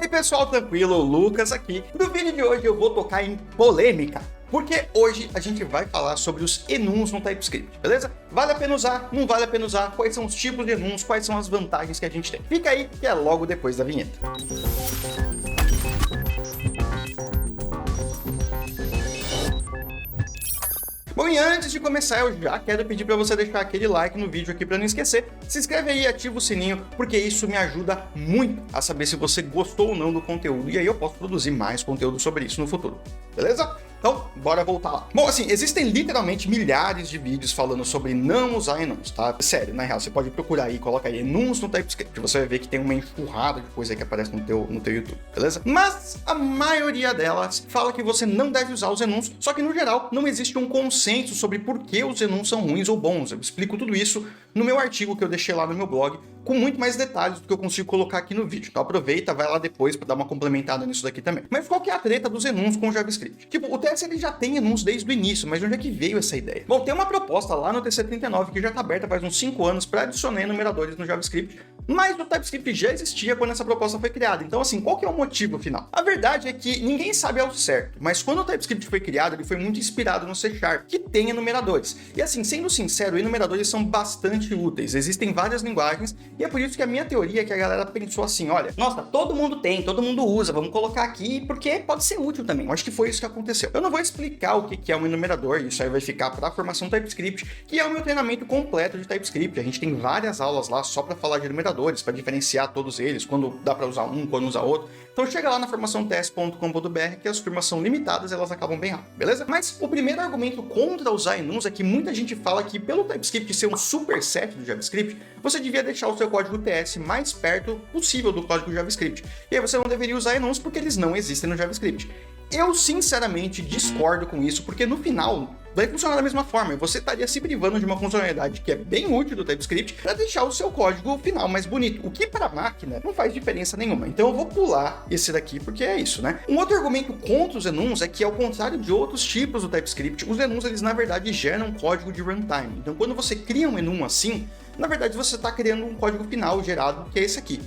Oi pessoal, tranquilo? Lucas aqui. No vídeo de hoje eu vou tocar em polêmica, porque hoje a gente vai falar sobre os enums no TypeScript, beleza? Vale a pena usar? Não vale a pena usar? Quais são os tipos de enums? Quais são as vantagens que a gente tem? Fica aí que é logo depois da vinheta. Bom, e antes de começar, eu já quero pedir para você deixar aquele like no vídeo aqui para não esquecer. Se inscreve aí e ativa o sininho, porque isso me ajuda muito a saber se você gostou ou não do conteúdo. E aí eu posso produzir mais conteúdo sobre isso no futuro, beleza? Então, bora voltar lá. Bom, assim, existem literalmente milhares de vídeos falando sobre não usar enums, tá? Sério, na real, você pode procurar aí, coloca aí enums no TypeScript, você vai ver que tem uma enxurrada de coisa aí que aparece no teu YouTube, beleza? Mas a maioria delas fala que você não deve usar os enums, só que no geral não existe um consenso sobre por que os enums são ruins ou bons. Eu explico tudo isso no meu artigo que eu deixei lá no meu blog, com muito mais detalhes do que eu consigo colocar aqui no vídeo. Então aproveita, vai lá depois para dar uma complementada nisso daqui também. Mas qual que é a treta dos enums com o JavaScript? Tipo, o TS ele já tem enums desde o início, mas de onde é que veio essa ideia? Bom, tem uma proposta lá no TC39 que já está aberta faz uns 5 anos para adicionar enumeradores no JavaScript, mas o TypeScript já existia quando essa proposta foi criada. Então assim, qual que é o motivo final? A verdade é que ninguém sabe ao certo, mas quando o TypeScript foi criado, ele foi muito inspirado no C#, que tem enumeradores. E assim, sendo sincero, enumeradores são bastante úteis. Existem várias linguagens e é por isso que a minha teoria é que a galera pensou assim, olha, nossa, todo mundo tem, todo mundo usa, vamos colocar aqui porque pode ser útil também. Eu acho que foi isso que aconteceu. Eu não vou explicar o que é um enumerador, isso aí vai ficar para a formação TypeScript, que é o meu treinamento completo de TypeScript. A gente tem várias aulas lá só para falar de enumeradores, para diferenciar todos eles, quando dá para usar um, quando usar outro. Então chega lá na formaçãots.com.br que as turmas são limitadas, elas acabam bem rápido, beleza? Mas o primeiro argumento contra usar enums é que muita gente fala que pelo TypeScript ser um superset do JavaScript, você devia deixar o seu código TS mais perto possível do código JavaScript. E aí você não deveria usar enums porque eles não existem no JavaScript. Eu sinceramente discordo com isso, porque no final vai funcionar da mesma forma. Você estaria se privando de uma funcionalidade que é bem útil do TypeScript para deixar o seu código final mais bonito, o que para a máquina não faz diferença nenhuma. Então eu vou pular esse daqui porque é isso, né? Um outro argumento contra os enums é que, ao contrário de outros tipos do TypeScript, os enums eles na verdade geram código de runtime. Então quando você cria um enum assim, na verdade você está criando um código final gerado, que é esse aqui.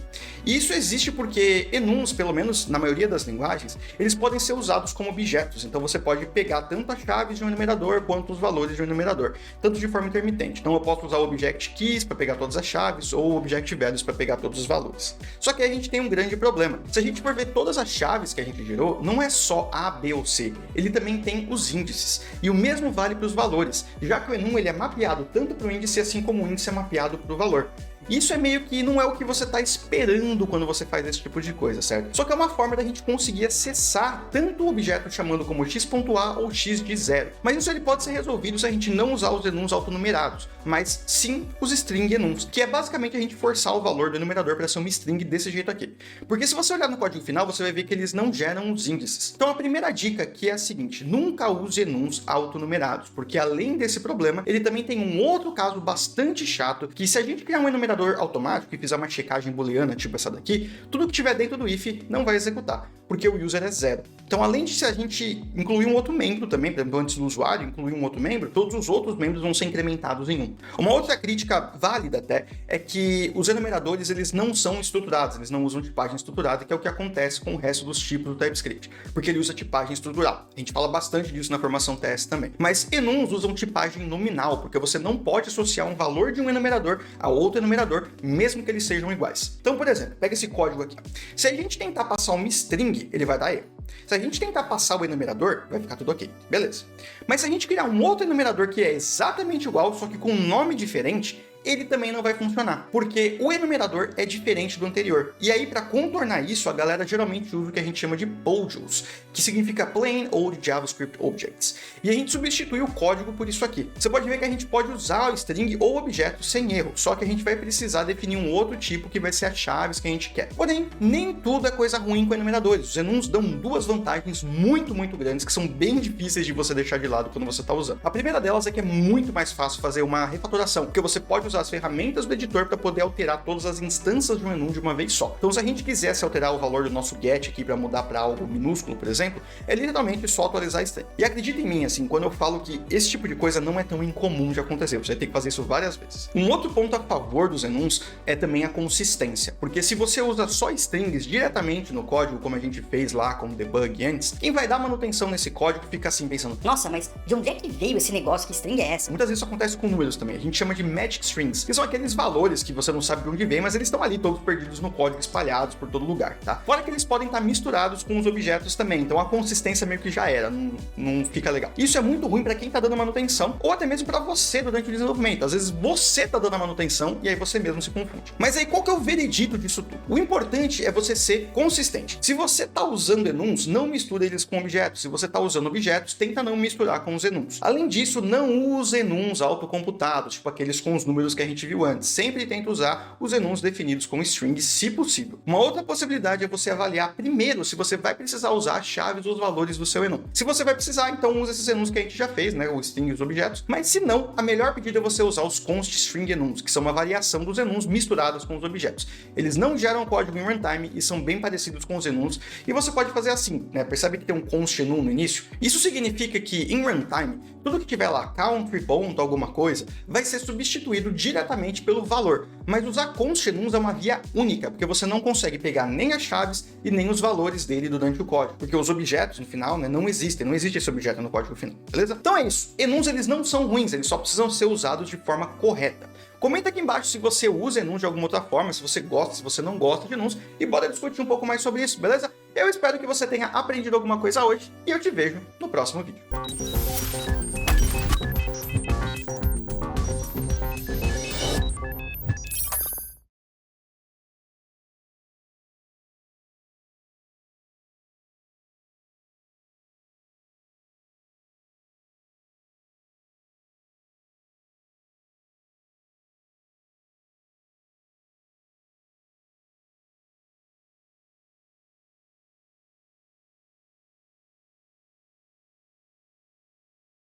E isso existe porque enums, pelo menos na maioria das linguagens, eles podem ser usados como objetos. Então você pode pegar tanto as chaves de um enumerador quanto os valores de um enumerador, tanto de forma intermitente. Então eu posso usar o object keys para pegar todas as chaves ou o object values para pegar todos os valores. Só que aí a gente tem um grande problema. Se a gente for ver todas as chaves que a gente gerou, não é só A, B ou C, ele também tem os índices. E o mesmo vale para os valores, já que o enum ele é mapeado tanto para o índice assim como o índice é mapeado para o valor. Isso é meio que não é o que você está esperando quando você faz esse tipo de coisa, certo? Só que é uma forma da gente conseguir acessar tanto o objeto chamando como x.a ou x de 0. Mas isso ele pode ser resolvido se a gente não usar os enums autonumerados, mas sim os string enums, que é basicamente a gente forçar o valor do enumerador para ser uma string desse jeito aqui. Porque se você olhar no código final, você vai ver que eles não geram os índices. Então a primeira dica aqui é a seguinte, nunca use enums autonumerados, porque além desse problema, ele também tem um outro caso bastante chato, que se a gente criar um enumerador automático e fizer uma checagem booleana tipo essa daqui, tudo que tiver dentro do if não vai executar, porque o user é 0. Então, além de se a gente incluir um outro membro também, por exemplo, antes do usuário incluir um outro membro, todos os outros membros vão ser incrementados em 1. Uma outra crítica válida até é que os enumeradores eles não são estruturados, eles não usam tipagem estruturada, que é o que acontece com o resto dos tipos do TypeScript, porque ele usa tipagem estrutural. A gente fala bastante disso na formação TS também. Mas enums usam tipagem nominal, porque você não pode associar um valor de um enumerador a outro enumerador, mesmo que eles sejam iguais. Então, por exemplo, pega esse código aqui. Se a gente tentar passar uma string, ele vai dar erro. Se a gente tentar passar o enumerador, vai ficar tudo ok. Beleza. Mas se a gente criar um outro enumerador que é exatamente igual, só que com um nome diferente, ele também não vai funcionar, porque o enumerador é diferente do anterior. E aí, para contornar isso, a galera geralmente usa o que a gente chama de POJOs, que significa Plain Old JavaScript Objects. E a gente substitui o código por isso aqui. Você pode ver que a gente pode usar o string ou objeto sem erro, só que a gente vai precisar definir um outro tipo que vai ser as chaves que a gente quer. Porém, nem tudo é coisa ruim com enumeradores. Os enums dão duas vantagens muito grandes que são bem difíceis de você deixar de lado quando você está usando. A primeira delas é que é muito mais fácil fazer uma refatoração, porque você pode pode usar as ferramentas do editor para poder alterar todas as instâncias de um enum de uma vez só. Então se a gente quisesse alterar o valor do nosso get aqui para mudar para algo minúsculo, por exemplo, é literalmente só atualizar a string. E acredita em mim, assim, quando eu falo que esse tipo de coisa não é tão incomum de acontecer, você vai ter que fazer isso várias vezes. Um outro ponto a favor dos enums é também a consistência, porque se você usa só strings diretamente no código, como a gente fez lá com o debug antes, quem vai dar manutenção nesse código fica assim pensando, nossa, mas de onde é que veio esse negócio? Que string é essa? Muitas vezes isso acontece com números também, a gente chama de magic strings, que são aqueles valores que você não sabe de onde vem, mas eles estão ali todos perdidos no código, espalhados por todo lugar, tá? Fora que eles podem estar misturados com os objetos também, então a consistência meio que já era, não fica legal. Isso é muito ruim para quem tá dando manutenção, ou até mesmo para você durante o desenvolvimento. Às vezes você tá dando a manutenção e aí você mesmo se confunde. Mas aí qual que é o veredito disso tudo? O importante é você ser consistente. Se você tá usando enums, não mistura eles com objetos. Se você tá usando objetos, tenta não misturar com os enums. Além disso, não use enums autocomputados, tipo aqueles com os números que a gente viu antes. Sempre tenta usar os enums definidos com strings, se possível. Uma outra possibilidade é você avaliar primeiro se você vai precisar usar as chaves ou os valores do seu enum. Se você vai precisar, então usa esses enums que a gente já fez, né, o string e os objetos. Mas se não, a melhor pedida é você usar os const string enums, que são uma variação dos enums misturados com os objetos. Eles não geram código em runtime e são bem parecidos com os enums, e você pode fazer assim, né? Percebe que tem um const enum no início? Isso significa que em runtime, tudo que tiver lá, country, ponto, alguma coisa, vai ser substituído diretamente pelo valor. Mas usar const enums é uma via única, porque você não consegue pegar nem as chaves e nem os valores dele durante o código, porque os objetos no final, né, não existem, não existe esse objeto no código final, beleza? Então é isso, enums eles não são ruins, eles só precisam ser usados de forma correta. Comenta aqui embaixo se você usa enums de alguma outra forma, se você gosta, se você não gosta de enums, e bora discutir um pouco mais sobre isso, beleza? Eu espero que você tenha aprendido alguma coisa hoje, e eu te vejo no próximo vídeo.